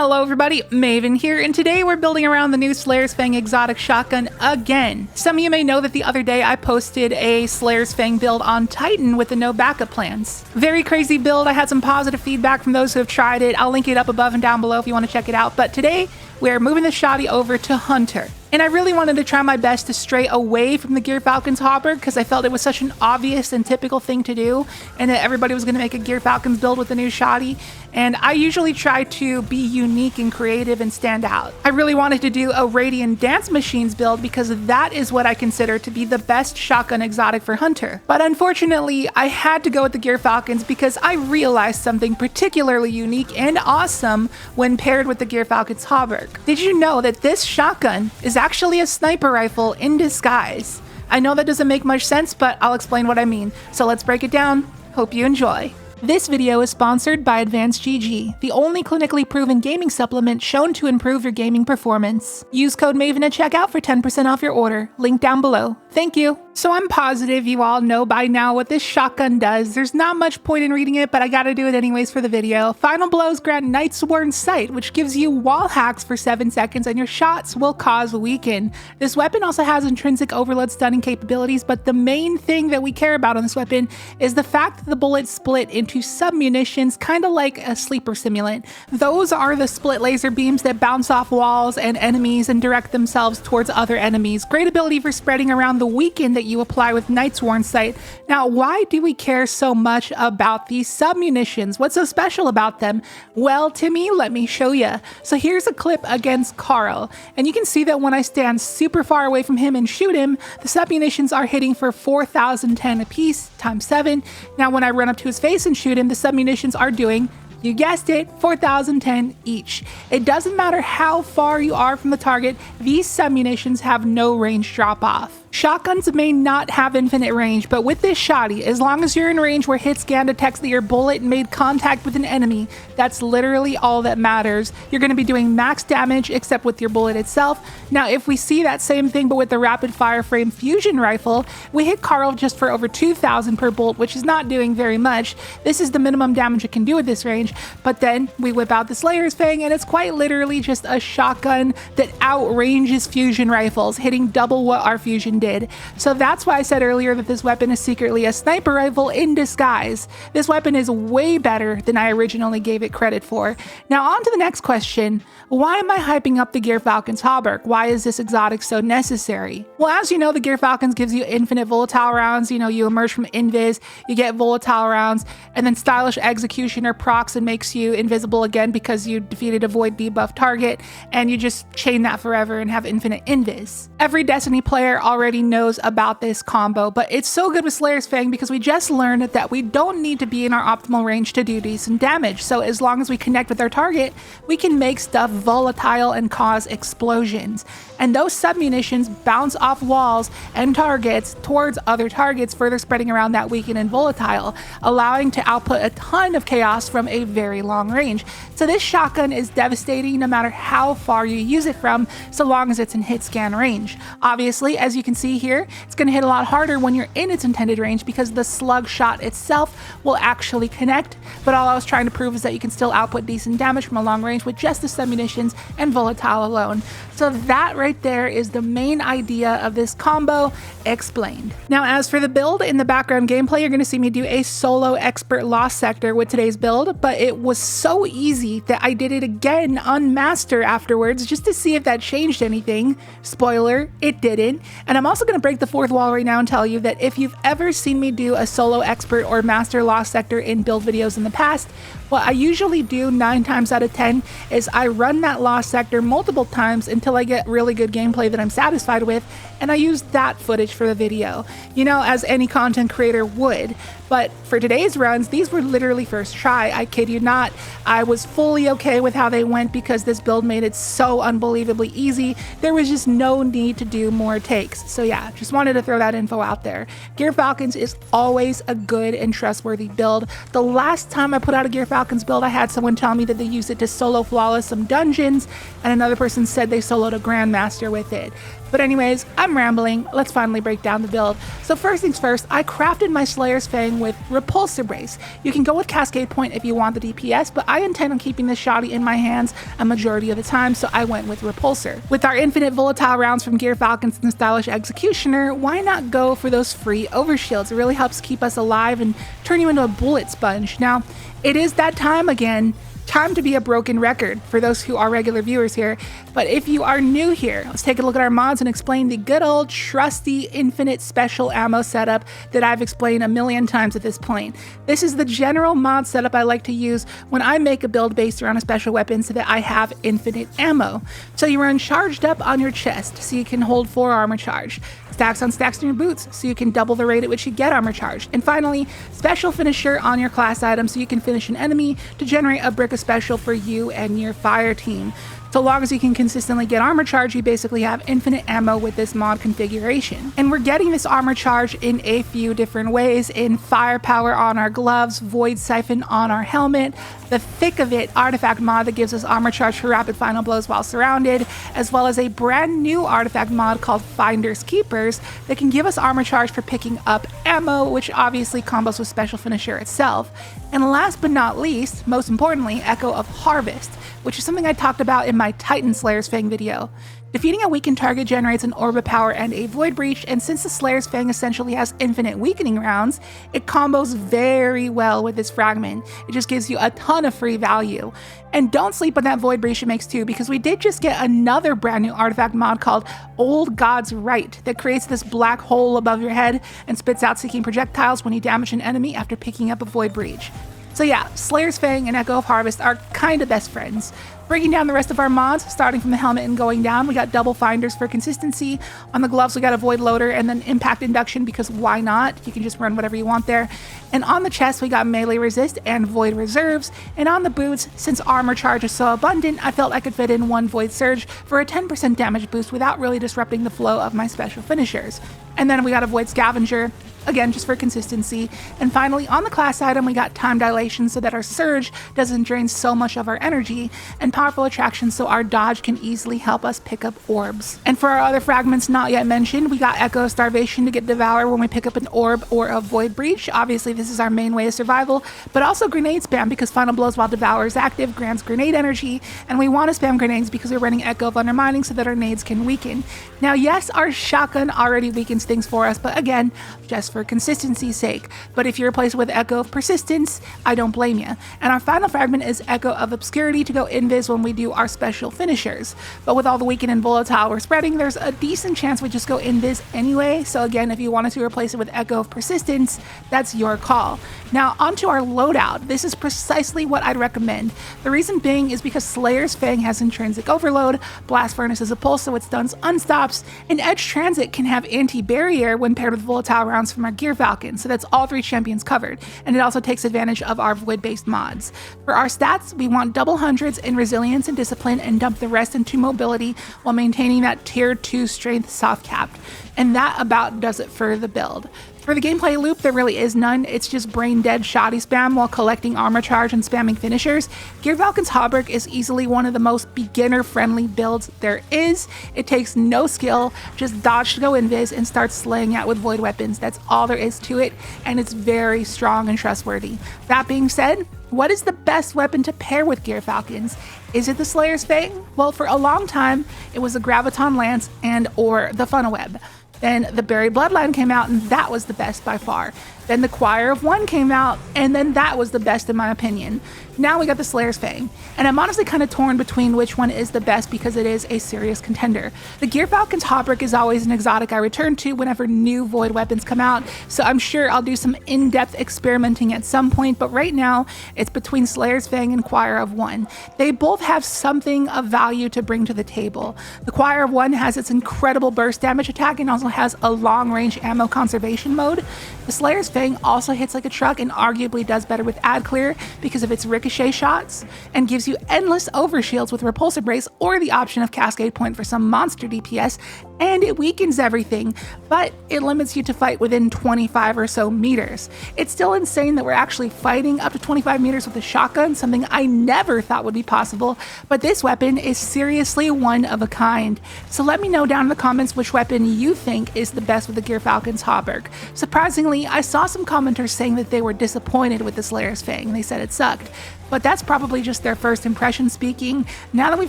Hello everybody, Maven here, and today we're building around the new SLAYER'S FANG exotic shotgun again. Some of you may know that the other day I posted a SLAYER'S FANG build on Titan with the no backup plans. Very crazy build. I had some positive feedback from those who have tried it. I'll link it up above and down below if you want to check it out. But today we're moving the shoddy over to Hunter. And I really wanted to try my best to stray away from the Gyrfalcon's Hauberk because I felt it was such an obvious and typical thing to do, and that everybody was going to make a Gyrfalcon's build with the new shoddy. And I usually try to be unique and creative and stand out. I really wanted to do a Radiant Dance Machines build because that is what I consider to be the best shotgun exotic for Hunter. But unfortunately, I had to go with the Gyrfalcons because I realized something particularly unique and awesome when paired with the Gyrfalcon's Hauberk. Did you know that this shotgun is actually a sniper rifle in disguise? I know that doesn't make much sense, but I'll explain what I mean. So let's break it down. Hope you enjoy. This video is sponsored by Advanced GG, the only clinically proven gaming supplement shown to improve your gaming performance. Use code MAVEN at checkout for 10% off your order. Link down below. Thank you. So I'm positive you all know by now what this shotgun does. There's not much point in reading it, but I gotta do it anyways for the video. Final blows grant Night's Worn Sight, which gives you wall hacks for 7 seconds, and your shots will cause weaken. This weapon also has intrinsic overload stunning capabilities, but the main thing that we care about on this weapon is the fact that the bullets split into sub-munitions, kind of like a sleeper simulant. Those are the split laser beams that bounce off walls and enemies and direct themselves towards other enemies. Great ability for spreading around the weaken that you apply with Night's Worn Sight. Now, why do we care so much about these sub-munitions? What's so special about them? Well, Timmy, let me show you. So here's a clip against Carl, and you can see that when I stand super far away from him and shoot him, the sub-munitions are hitting for 4,010 apiece, times 7. Now, when I run up to his face and shoot him, the sub-munitions are doing, you guessed it, 4,010 each. It doesn't matter how far you are from the target, these sub-munitions have no range drop off. Shotguns may not have infinite range, but with this shoddy, as long as you're in range where hit scan detects that your bullet made contact with an enemy, that's literally all that matters. You're going to be doing max damage except with your bullet itself. Now, if we see that same thing but with the rapid fire frame fusion rifle, we hit Carl just for over 2,000 per bolt, which is not doing very much. This is the minimum damage it can do at this range, but then we whip out the SLAYER'S FANG, and it's quite literally just a shotgun that outranges fusion rifles, hitting double what our fusion did. So that's why I said earlier that this weapon is secretly a sniper rifle in disguise. This weapon is way better than I originally gave it credit for. Now on to the next question. Why am I hyping up the Gyrfalcon's Hauberk? Why is this exotic so necessary? Well, as you know, the Gyrfalcon's gives you infinite volatile rounds. You know, you emerge from invis, you get volatile rounds, and then stylish executioner procs and makes you invisible again because you defeated a void debuff target, and you just chain that forever and have infinite invis. Every Destiny player already knows about this combo, but it's so good with SLAYER'S FANG because we just learned that we don't need to be in our optimal range to do decent damage. So as long as we connect with our target, we can make stuff volatile and cause explosions. And those sub-munitions bounce off walls and targets towards other targets, further spreading around that weaken and volatile, allowing to output a ton of chaos from a very long range. So this shotgun is devastating no matter how far you use it from, so long as it's in hit scan range. Obviously, as you can see here, it's going to hit a lot harder when you're in its intended range because the slug shot itself will actually connect, but all I was trying to prove is that you can still output decent damage from a long range with just the sub-munitions and volatile alone. So that right there is the main idea of this combo explained. Now, as for the build, in the background gameplay, you're going to see me do a solo expert lost sector with today's build, but it was so easy that I did it again on master afterwards just to see if that changed anything. Spoiler, it didn't. And I'm also going to break the fourth wall right now and tell you that if you've ever seen me do a solo expert or master lost sector in build videos in the past, what I usually do 9 times out of 10 is I run that lost sector multiple times until I get really good gameplay that I'm satisfied with, and I use that footage for the video, you know, as any content creator would. But for today's runs, these were literally first try. I kid you not. I was fully okay with how they went because this build made it so unbelievably easy. There was just no need to do more takes. So yeah, just wanted to throw that info out there. Gyrfalcons is always a good and trustworthy build. The last time I put out a Gyrfalcons build, I had someone tell me that they used it to solo flawless some dungeons, and another person said they soloed a Grandmaster with it. But anyways, I'm rambling. Let's finally break down the build. So first things first, I crafted my Slayer's Fang with Repulsor Brace. You can go with Cascade Point if you want the DPS, but I intend on keeping this shoddy in my hands a majority of the time, so I went with Repulsor. With our infinite volatile rounds from Gyrfalcon's and Stylish Executioner, why not go for those free overshields? It really helps keep us alive and turn you into a bullet sponge. Now, it is that time again. Time to be a broken record for those who are regular viewers here, but if you are new here, let's take a look at our mods and explain the good old trusty infinite special ammo setup that I've explained a million times at this point. This is the general mod setup I like to use when I make a build based around a special weapon so that I have infinite ammo. So you run charged up on your chest so you can hold 4 armor charge. Stacks on stacks in your boots so you can double the rate at which you get armor charged. And finally, special finisher on your class item so you can finish an enemy to generate a brick of special for you and your fire team. So long as you can consistently get armor charge, you basically have infinite ammo with this mod configuration. And we're getting this armor charge in a few different ways: in firepower on our gloves, void siphon on our helmet, the thick of it artifact mod that gives us armor charge for rapid final blows while surrounded, as well as a brand new artifact mod called Finders Keepers that can give us armor charge for picking up ammo, which obviously combos with special finisher itself. And last but not least, most importantly, Echo of Harvest, which is something I talked about in my Titan Slayer's Fang video. Defeating a weakened target generates an orb of power and a void breach, and since the Slayer's Fang essentially has infinite weakening rounds, it combos very well with this fragment. It just gives you a ton of free value. And don't sleep on that void breach it makes too, because we did just get another brand new artifact mod called Old God's Right that creates this black hole above your head and spits out seeking projectiles when you damage an enemy after picking up a void breach. So yeah, Slayer's Fang and Echo of Harvest are kinda best friends. Breaking down the rest of our mods, starting from the helmet and going down, we got double finders for consistency. On the gloves, we got a void loader and then impact induction, because why not? You can just run whatever you want there. And on the chest, we got melee resist and void reserves. And on the boots, since armor charge is so abundant, I felt I could fit in 1 void surge for a 10% damage boost without really disrupting the flow of my special finishers. And then we got a void scavenger, again just for consistency. And finally, on the class item, we got time dilation so that our surge doesn't drain so much of our energy, and powerful attraction so our dodge can easily help us pick up orbs. And for our other fragments not yet mentioned, we got Echo of Starvation to get Devour when we pick up an orb or a void breach. Obviously this is our main way of survival, but also grenade spam, because final blows while Devour is active grants grenade energy, and we want to spam grenades because we're running Echo of Undermining so that our nades can weaken. Now yes, our shotgun already weakens things for us, but again, just for consistency's sake. But if you're replaced with Echo of Persistence, I don't blame you. And our final fragment is Echo of Obscurity to go invis when we do our special finishers. But with all the weaken and volatile we're spreading, there's a decent chance we just go invis anyway. So again, if you wanted to replace it with Echo of Persistence, that's your call. Now onto our loadout. This is precisely what I'd recommend. The reason being is because Slayer's Fang has intrinsic overload, Blast Furnace is a pulse so it stuns unstops, and Edge Transit can have anti-barrier when paired with volatile rounds from our Gyrfalcon, so that's all 3 champions covered, and it also takes advantage of our void-based mods. For our stats, we want double hundreds in resilience and discipline and dump the rest into mobility while maintaining that tier 2 strength soft capped. And that about does it for the build. For the gameplay loop, there really is none. It's just brain dead shoddy spam while collecting armor charge and spamming finishers. Gyrfalcon's Hauberk is easily one of the most beginner friendly builds there is. It takes no skill, just dodge to go invis and start slaying out with void weapons. That's all there is to it, and it's very strong and trustworthy. That being said, what is the best weapon to pair with Gyrfalcons? Is it the Slayer's Fang? Well, for a long time, it was the Graviton Lance and or the Funnel Web. Then the Buried Bloodline came out, and that was the best by far. Then the Choir of One came out, and then that was the best in my opinion. Now we got the Slayer's Fang, and I'm honestly kind of torn between which one is the best because it is a serious contender. The Gyrfalcon's Hauberk is always an exotic I return to whenever new void weapons come out, so I'm sure I'll do some in-depth experimenting at some point, but right now it's between Slayer's Fang and Choir of One. They both have something of value to bring to the table. The Choir of One has its incredible burst damage attack and also has a long-range ammo conservation mode. The Slayer's Fang also hits like a truck and arguably does better with ad clear because of its ricochet shots, and gives you endless overshields with Repulsor Brace or the option of Cascade Point for some monster DPS, and it weakens everything, but it limits you to fight within 25 or so meters. It's still insane that we're actually fighting up to 25 meters with a shotgun, something I never thought would be possible, but this weapon is seriously one of a kind. So let me know down in the comments which weapon you think is the best with the Gyrfalcon's Hauberk. Surprisingly, I saw some commenters saying that they were disappointed with the Slayer's Fang. They said it sucked. But that's probably just their first impression speaking. Now that we've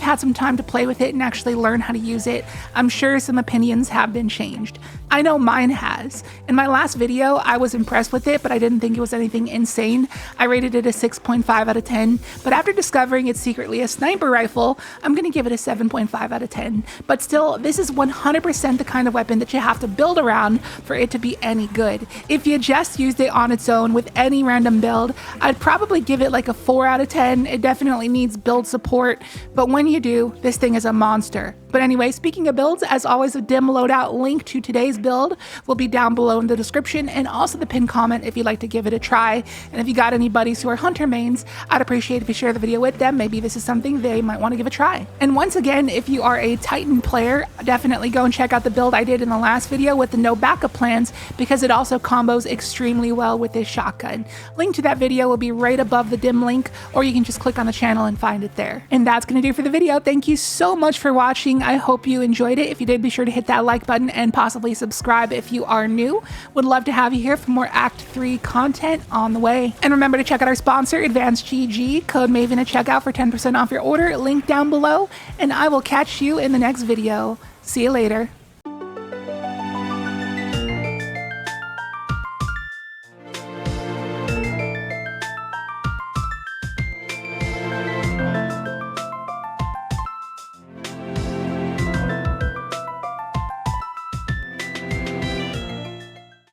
had some time to play with it and actually learn how to use it, I'm sure some opinions have been changed. I know mine has. In my last video, I was impressed with it, but I didn't think it was anything insane. I rated it a 6.5 out of 10, but after discovering it's secretly a sniper rifle, I'm gonna give it a 7.5 out of 10. But still, this is 100% the kind of weapon that you have to build around for it to be any good. If you just used it on its own with any random build, I'd probably give it like a 4 out of 10. It definitely needs build support, but when you do, this thing is a monster. But anyway, speaking of builds, as always, a dim loadout link to today's build will be down below in the description and also the pinned comment if you'd like to give it a try. And if you got any buddies who are hunter mains, I'd appreciate if you share the video with them. Maybe this is something they might want to give a try. And once again, if you are a Titan player, definitely go and check out the build I did in the last video with the no backup plans, because it also combos extremely well with this shotgun. Link to that video will be right above the dim link, or you can just click on the channel and find it there. And that's going to do for the video. Thank you so much for watching. I hope you enjoyed it. If you did, be sure to hit that like button and possibly subscribe if you are new. Would love to have you here for more Act 3 content on the way. And remember to check out our sponsor, Advanced GG, code Maven at checkout for 10% off your order, link down below, and I will catch you in the next video. See you later.